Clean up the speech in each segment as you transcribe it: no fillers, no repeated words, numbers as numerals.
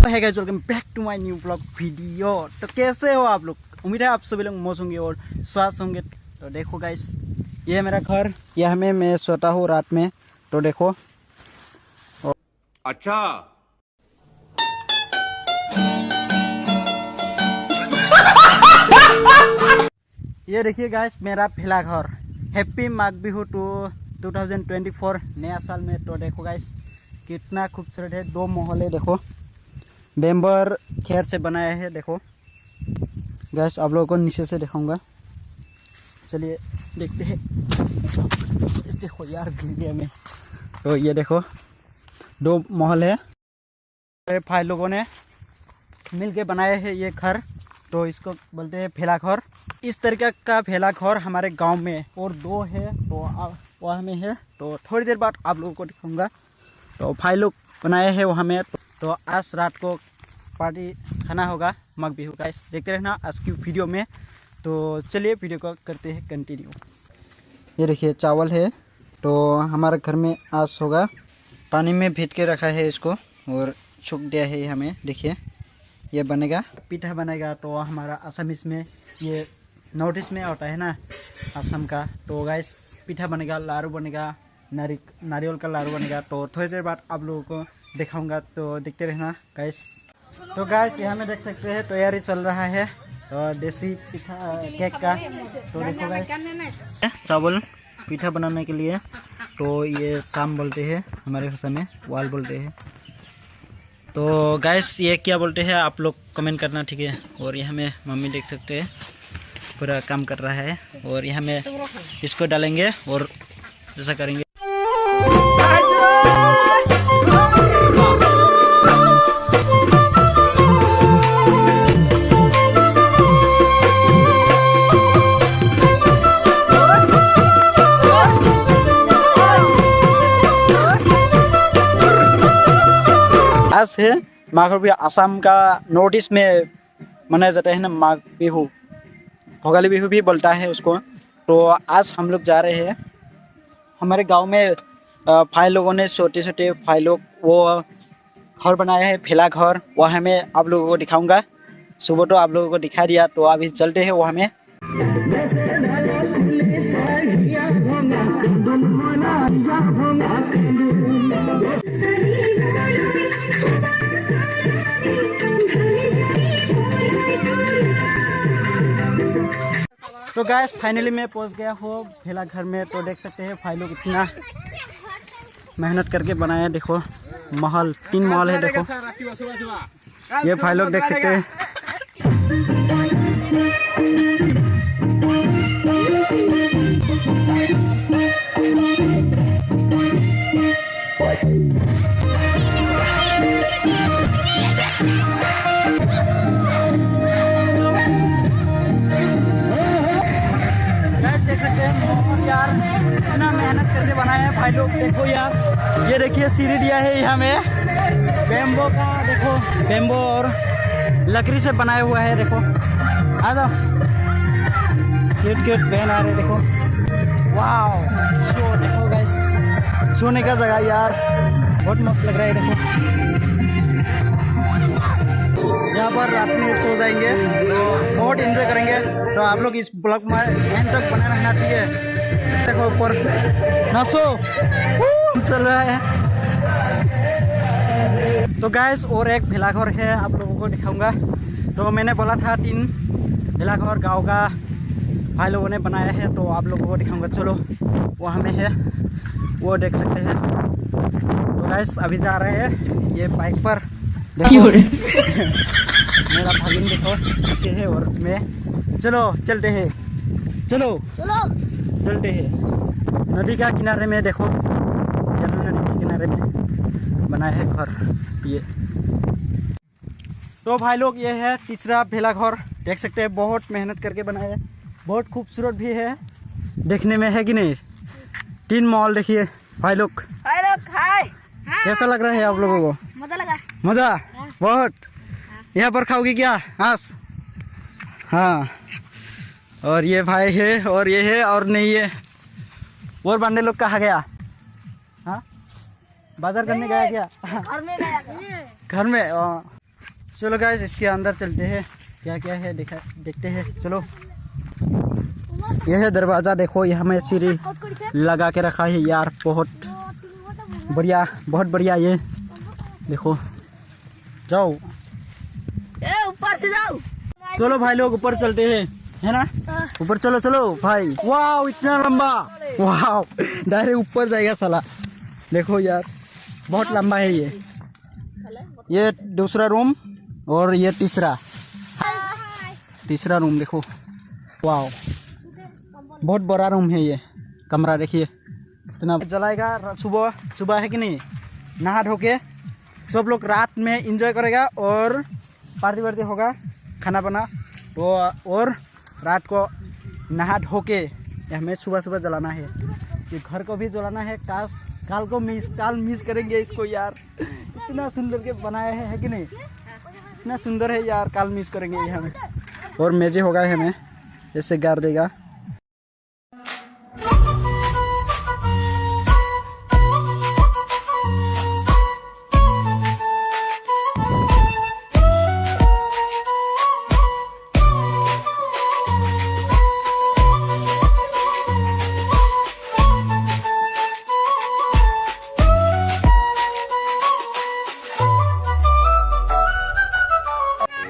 है guys, welcome back to my new blog video. तो कैसे हो आप लोग? उम्मीद है आप सभी लोग मौज होंगे और स्वस्थ होंगे। तो देखो गाइस, ये है मेरा घर, यह में मैं सोता हूँ रात में। तो देखो, अच्छा ये देखिए गाइस मेरा पहला घर। हैप्पी माघ बिहू टू 2024 नया साल में। तो देखो गाइस कितना खूबसूरत है, 2 महल है। देखो बेम्बर खेर से बनाया है। देखो गैस आप लोगों को नीचे से दिखाऊंगा, चलिए देखते हैं। इस देखो यार गिर गया मैं। तो ये देखो 2 महल है, भाई लोगों ने मिल के बनाए हैं ये घर। तो इसको बोलते हैं फैला घर। इस तरीके का फैला घर हमारे गांव में और 2 है, तो वहाँ में है। तो थोड़ी देर बाद आप लोगों को दिखाऊंगा। तो भाई लोग बनाए हैं वहाँ में। तो आज रात को पार्टी खाना होगा माघ बिहू का। देखते रहना आज की वीडियो में। तो चलिए वीडियो को करते हैं कंटिन्यू। ये देखिए चावल है, तो हमारे घर में आज होगा। पानी में भीग के रखा है इसको और सूख दिया है हमें। देखिए ये बनेगा, पीठा बनेगा। तो हमारा असमिस में ये नॉर्थ ईस्ट में होता है ना असम का। तो गाइस पीठा बनेगा, लाड़ू बनेगा, नारियल का लाड़ू बनेगा। तो थोड़ी देर बाद आप लोगों को दिखाऊंगा, तो देखते रहना गाइस। तो गाइस यहाँ में देख सकते हैं तैयारी चल रहा है तो देसी पीठा केक का। तो देखो गाइस चावल पीठा बनाने के लिए। तो ये शाम बोलते हैं हमारे भाषा में, वाल बोलते हैं। तो गाइस ये क्या बोलते हैं आप लोग कमेंट करना, ठीक है। और यहाँ में मम्मी देख सकते हैं पूरा काम कर रहा है। और यहाँ में इसको डालेंगे और ऐसा करेंगे। आज है माघ बिहू। असम का नॉर्थ ईस्ट में मनाया जाता है ना माघ बिहू, भोगाली बिहू भी बोलता है उसको। तो आज हम लोग जा रहे हैं हमारे गांव में। भाई लोगों ने छोटे छोटे भाई लोग वो घर बनाया है, फैला घर। वहाँ में आप लोगों को दिखाऊंगा। सुबह तो आप लोगों को दिखा दिया, तो अभी चलते हैं वहाँ में। तो गैस फाइनली मैं पहुंच गया हूँ फैला घर में। तो देख सकते हैं भाई लोग इतना मेहनत करके बनाया है। देखो महल, 3 महल है। देखो ये भाई लोग देख सकते हैं। देख सकते हैं यार इतना मेहनत करके बनाया है भाई लोग। देखो यार ये देखिए सीढ़ी दिया है यहाँ में बेम्बो का। देखो बेम्बो और लकड़ी से बनाया हुआ है। देखो आ जाओ, क्यूट बहन आ रहे। देखो वाओ, सो देखो गाइस सोने का जगह यार बहुत मस्त लग रहा है। देखो यहाँ पर रात में सो जाएंगे तो बहुत एंजॉय करेंगे। तो आप लोग इस ब्लॉग में एंड तक बने रहना, ठीक है। देखो ऊपर नाचो चल रहा है। तो गाइस और एक भेला घर है, आप लोगों को दिखाऊंगा। तो मैंने बोला था 3 भेला घर गाँव का भाई लोगों ने बनाया है। तो आप लोगों को दिखाऊंगा, चलो वहाँ में है, वो देख सकते हैं। तो गाइस अभी जा रहे हैं ये बाइक पर। मेरा भागिन देखो पीछे है और मैं। चलो चलते हैं, चलो चलते हैं। नदी का किनारे में देखो, यमुना नदी के किनारे में बनाया है घर ये। तो भाई लोग ये है तीसरा भेला घर, देख सकते हैं बहुत मेहनत करके बनाया है, बहुत खूबसूरत भी है देखने में, है कि नहीं। 3 महल देखिए भाई लोग। कैसा लग रहा है आप लोगों को? मजा लगा। मजा बहुत। यहाँ पर खाओगी क्या? हाँ। और ये भाई है, और ये है, और नहीं है। और बांडे लोग कहाँ गया? हाँ, बाजार करने गया क्या? घर में गया। घर में। चलो गाइस इसके अंदर चलते हैं, क्या क्या है देखते हैं। चलो यह है दरवाज़ा, देखो यहाँ में सीढ़ी लगा के रखा है यार, बहुत बढ़िया, बहुत बढ़िया। ये देखो, जाओ ऊपर से जाओ। चलो भाई लोग ऊपर चलते हैं, है ना। ऊपर चलो चलो भाई। वाह इतना लंबा, वाह डायरेक्ट ऊपर जाएगा साला। देखो यार बहुत लंबा है ये दूसरा रूम और ये तीसरा रूम देखो। वाह बहुत बड़ा रूम है ये कमरा, देखिए इतना जलाएगा। सुबह है कि नहीं, नहा धो के सब लोग रात में एंजॉय करेगा और पार्टी वार्टी होगा, खाना बना तो, और रात को नहा धो के हमें सुबह जलाना है। ये घर को भी जलाना है, काल मिस करेंगे इसको यार, इतना सुंदर के बनाया है कि नहीं, इतना सुंदर है यार, काल मिस करेंगे ये हमें। और मेजे होगा हमें ऐसे गाड़ देगा।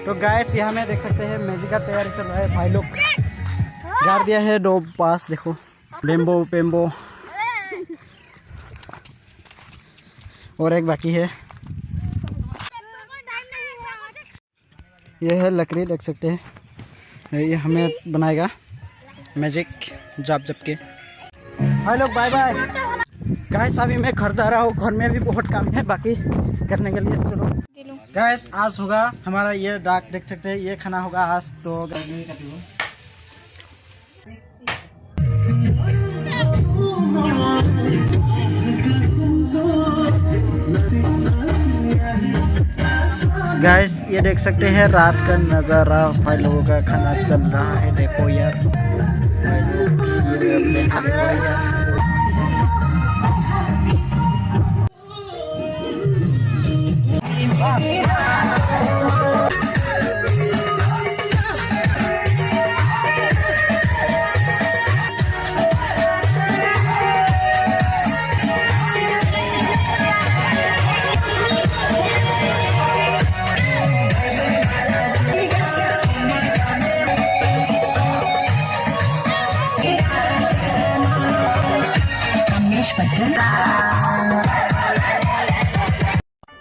तो गैस यहाँ में देख सकते हैं मैजिक का तैयारी चल रहा है, भाई लोग गाड़ दिया है 2 पास, देखो बेम्बो पेम्बो और एक बाकी है। यह है लकड़ी, देख सकते हैं, ये हमें बनाएगा मैजिक जब के। भाई लोग बाय बाय। गैस अभी मैं घर जा रहा हूँ, घर में भी बहुत काम है बाकी करने के लिए। चलो गैस आज होगा हमारा ये डाक, देख सकते हैं ये खाना होगा आज। तो गैस ये देख सकते हैं रात का नज़ारा, भाई लोगों का खाना चल रहा है, देखो यार भाई लोग ये अपने आगे बढ़े यार।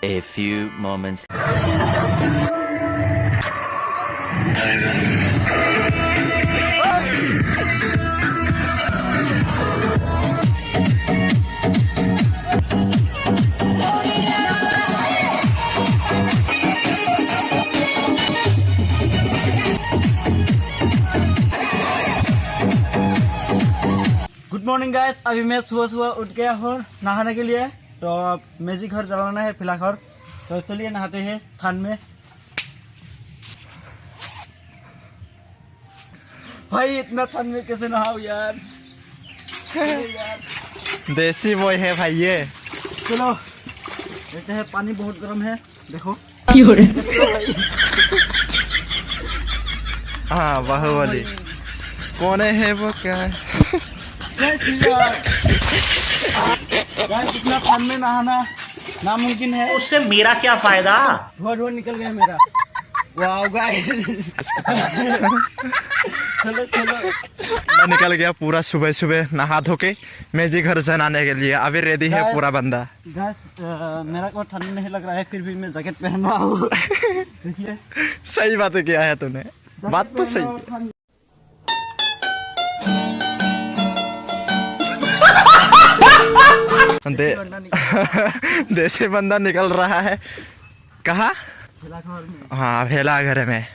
A few moments. Good morning guys, अभी मैं सुबह उठ गया हूँ नहाने के लिए। तो मैजिक घर जलाना है फिलहाल घर, तो चलिए नहाते हैं ठंड में। भाई इतना ठंड में कैसे नहाओ यार, देसी बॉय है भाई ये। चलो देखते हैं, पानी बहुत गर्म है देखो। हाँ बाहुबली कौन है वो, क्या है? इतना ठंड में नहाना नामुमकिन है, उससे मेरा क्या फायदा। धुआं निकल गया मेरा। वाह गाइस चलो निकल गया पूरा सुबह सुबह नहा धो के मैजिक घर जलाने के लिए। अभी रेडी है पूरा बंदा। गाइस मेरा को ठंड नहीं लग रहा है, फिर भी मैं जैकेट पहन रहा हूँ। देखिए सही बात है, किया है तूने, बात तो सही है। देसी बंदा निकल रहा है। कहाँ? भेलाघर में। हाँ, भेलाघर में।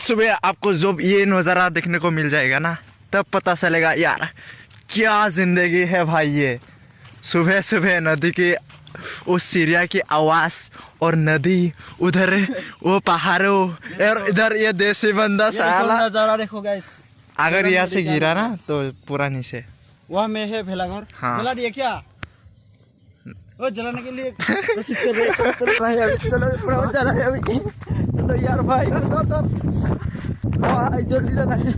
सुबह आपको जब ये नज़ारा देखने को मिल जाएगा ना, तब पता चलेगा यार क्या जिंदगी है भाई। ये सुबह सुबह नदी की उस सीरिया की आवाज़ और नदी, उधर वो पहाड़ों और इधर ये देसी बंदा साला। नजारा देखो गाइस, अगर यहाँ से गिरा ना तो पूरा नीचे। वहाँ में है भेलाघर। हाँ। जला दिया क्या? वो जलाने के लिए कोशिश कर रहे हैं। चल रहा है अभी, चलो पूरा जला है अभी। चलो यार भाई, भाई जल्दी जला है।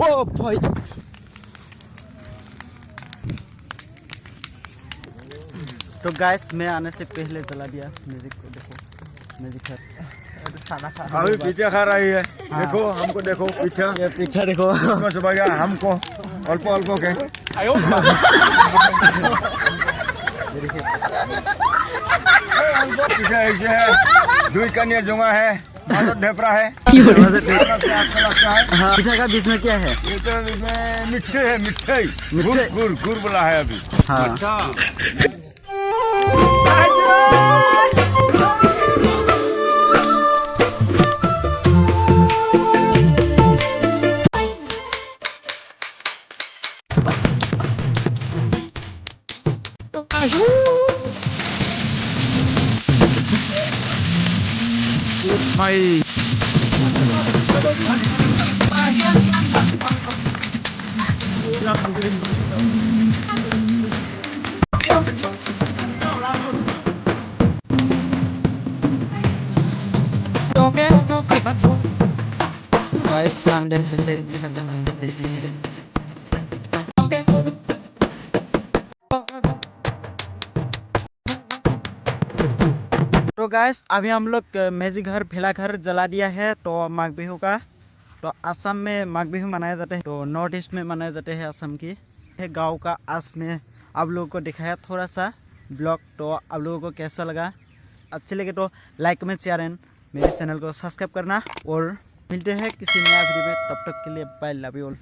ओ भाई, तो गाइस मैं आने से पहले जला दिया म्यूजिक को। देखो म्यूजिक है, अभी पीछे खा रही है। देखो हमको, देखो पीछे, ये पीछा देखो। सुबह गया हमको अल्प अल्प के पीछे ऐसे है। दुई कन्या जुआ है, मानो ढेपरा है। हाँ, पीछा का बीच में क्या है? ये तो इसमें मिठे है, मिठे मिठे? गुड़ गुड़ बोला है अभी। हाँ। भाई तो गाइस अभी हम लोग मेजी घर भेलाघर जला दिया है। तो माघ बिहू का, तो असम में माघ बिहू मनाया जाता है, तो नॉर्थ ईस्ट में मनाया जाता है असम की। गांव का आज में आप लोगों को दिखाया थोड़ा सा ब्लॉग। तो आप लोगों को कैसा लगा? अच्छे लगे तो लाइक कमेंट शेयर एंड मेरे चैनल को सब्सक्राइब करना। और मिलते हैं किसी नया वीडियो में, तब तक के लिए बाय, लव यू ऑल।